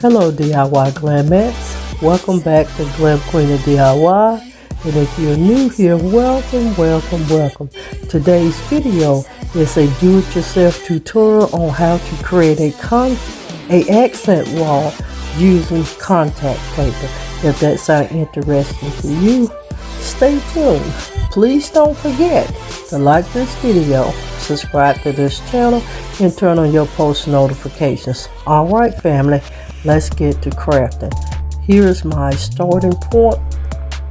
Hello DIY Glamettes, welcome back to Glam Queen of DIY, and if you're new here, welcome. Today's video is a do-it-yourself tutorial on how to create a accent wall using contact paper. If that sounds interesting to you, stay tuned. Please don't forget to like this video, subscribe to this channel, and turn on your post notifications. Alright family, let's get to crafting. Here's my starting point.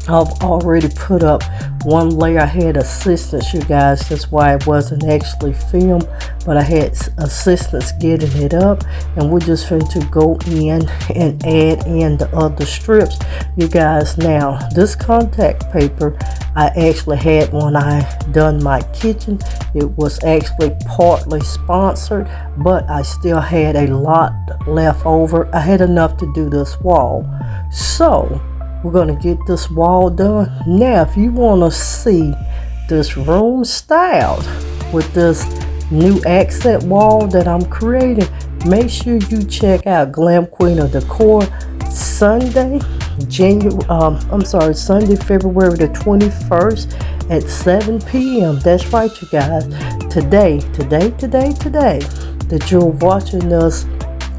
I've already put up one layer. I had assistance, you guys, that's why it wasn't actually filmed, but I had assistance getting it up, and we're just going to go in and add in the other strips, you guys. Now this contact paper I actually had when I done my kitchen. It was actually partly sponsored, but I still had a lot left over. I had enough to do this wall, so we're going to get this wall done. Now if you want to see this room styled with this new accent wall that I'm creating, make sure you check out Glam Queen of Decor Sunday, Sunday, February the 21st at 7 p.m. That's right, you guys. Today that you're watching this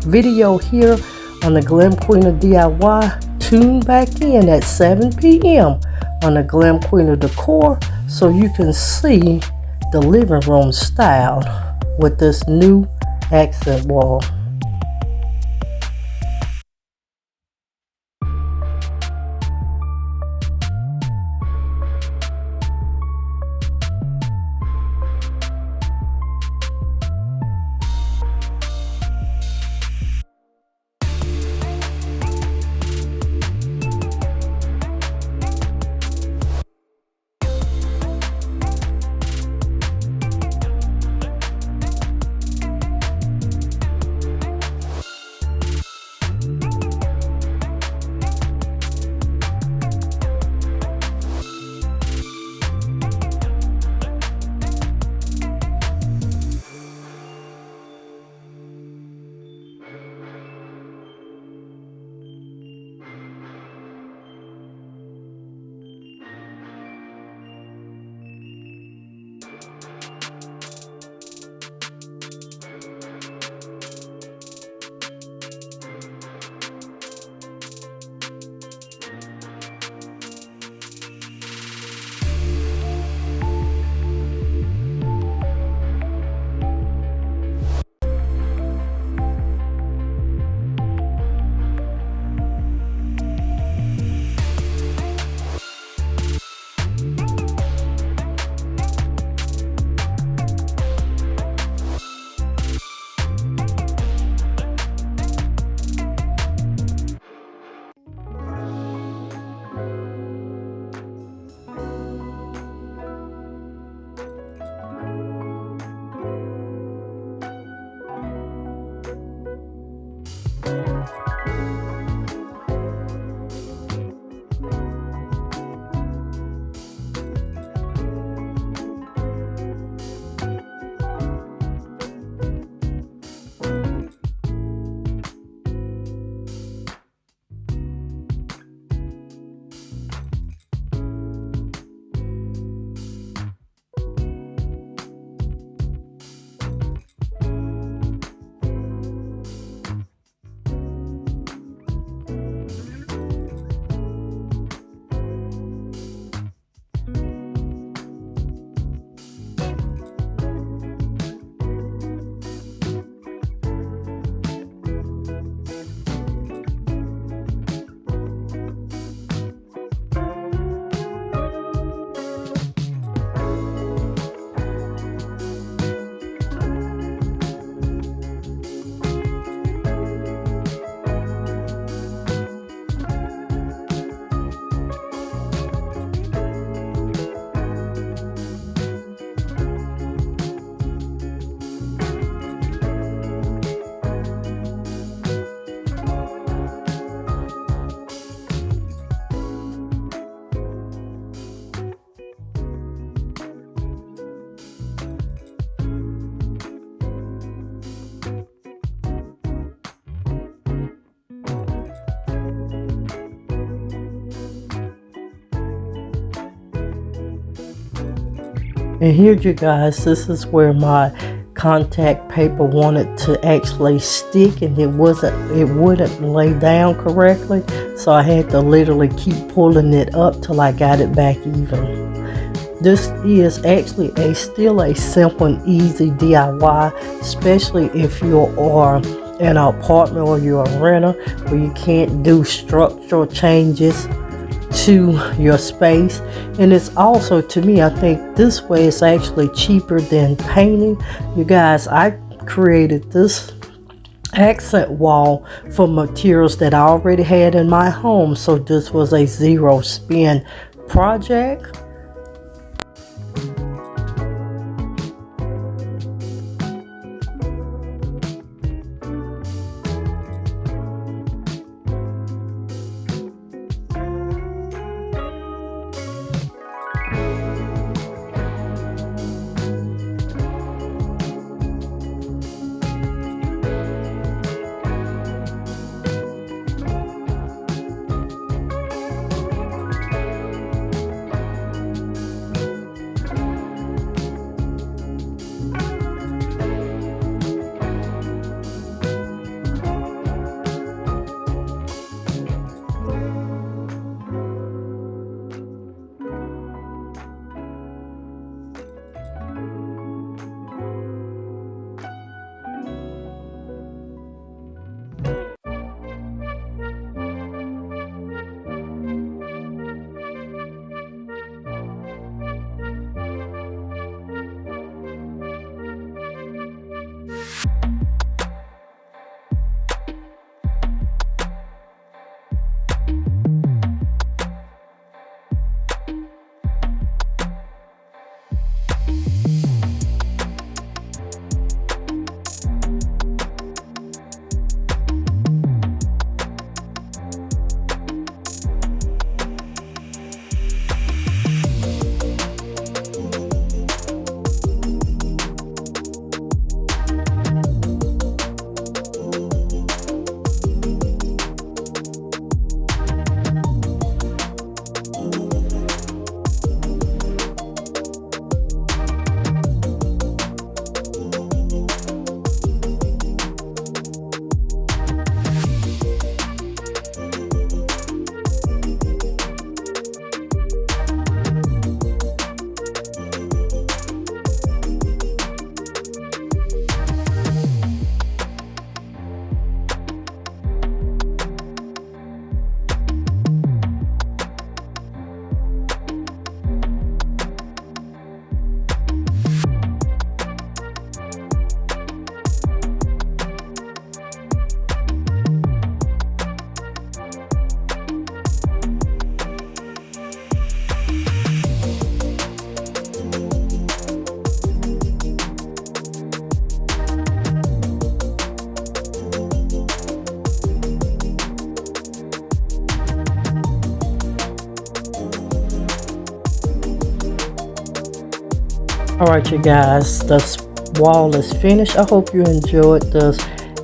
video here on the Glam Queen of DIY, tune back in at 7 p.m. on the Glam Queen of Decor so you can see the living room styled with this new accent wall. And here you guys, this is where my contact paper wanted to actually stick, and it wouldn't lay down correctly, so I had to literally keep pulling it up till I got it back even. This is actually still a simple and easy DIY, especially if you are in an apartment or you're a renter where you can't do structural changes to your space. And it's also, to me, I think this way is actually cheaper than painting. You guys, I created this accent wall from materials that I already had in my home, so this was a zero spend project. Alright you guys, this wall is finished. I hope you enjoyed this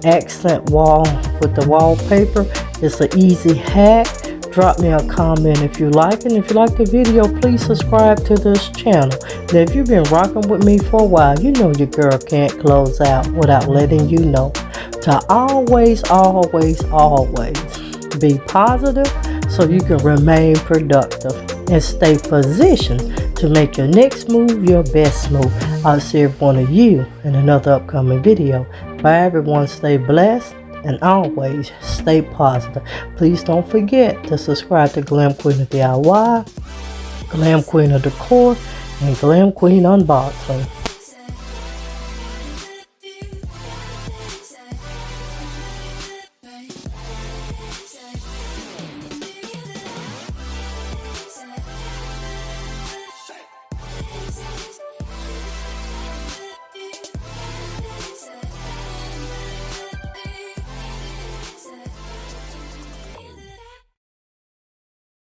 accent wall with the wallpaper. It's an easy hack. Drop me a comment if you like it. And if you like the video, please subscribe to this channel. Now if you've been rocking with me for a while, you know your girl can't close out without letting you know to always be positive so you can remain productive and stay positioned to make your next move your best move. I'll see every one of you in another upcoming video. Bye everyone, stay blessed and always stay positive. Please don't forget to subscribe to Glam Queen of DIY, Glam Queen of Decor, and Glam Queen Unboxing.